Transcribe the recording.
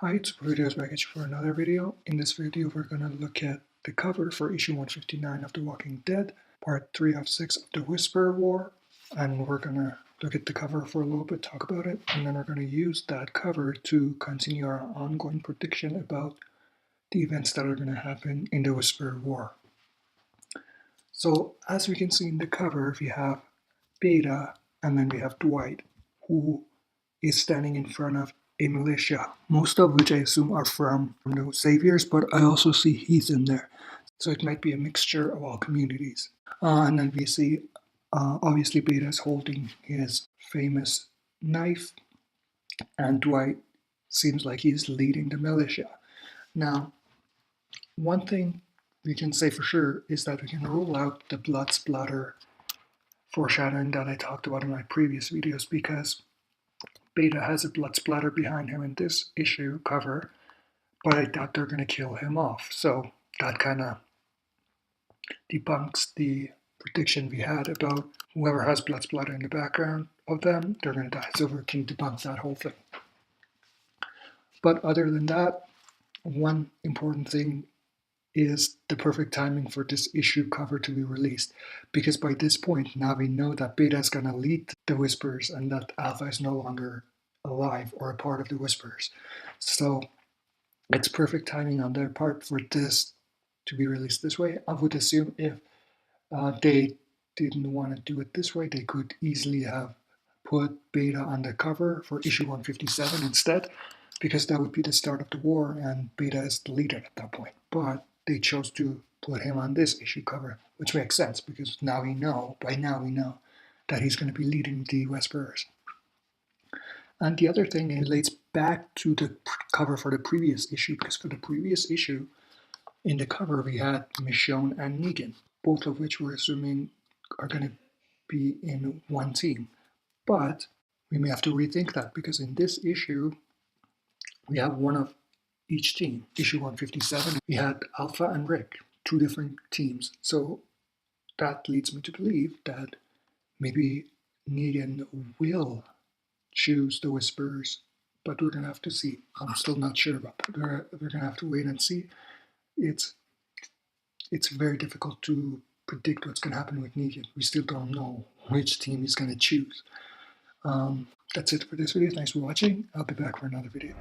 Hi, it's Videos back at you for another video. In this video, we're going to look at the cover for issue 159 of The Walking Dead, part 3 of 6 of the Whisperer War. And we're going to look at the cover for a little bit, talk about it, and then we're going to use that cover to continue our ongoing prediction about the events that are going to happen in the Whisperer War. So, as we can see in the cover, we have Beta and then we have Dwight, who is standing in front of a militia, most of which I assume are from the Saviors, but I also see Heath in there. So it might be a mixture of all communities. And then we see, obviously, Beta is holding his famous knife, and Dwight seems like he's leading the militia. Now, one thing we can say for sure is that we can rule out the blood splatter foreshadowing that I talked about in my previous videos, because Beta has a blood splatter behind him in this issue cover, but I doubt they're going to kill him off. So that kind of debunks the prediction we had about whoever has blood splatter in the background of them, they're going to die. So we can debunk that whole thing. But other than that, one important thing is the perfect timing for this issue cover to be released, because by this point now we know that Beta is going to lead the Whispers and that Alpha is no longer alive or a part of the Whispers. So it's perfect timing on their part for this to be released this way. I would assume if they didn't want to do it this way, they could easily have put Beta on the cover for issue 157 instead, because that would be the start of the war and Beta is the leader at that point. But they chose to put him on this issue cover, which makes sense because by now we know that he's going to be leading the Whisperers. And the other thing, it relates back to the cover for the previous issue, because for the previous issue, in the cover we had Michonne and Negan, both of which we're assuming are going to be in one team. But we may have to rethink that, because in this issue, we have one of each team. Issue 157, we had Alpha and Rick, two different teams. So that leads me to believe that maybe Negan will choose the Whisperers, but we're going to have to see. I'm still not sure about that. We're going to have to wait and see. It's very difficult to predict what's going to happen with Negan. We still don't know which team he's going to choose. That's it for this video. Thanks for watching. I'll be back for another video.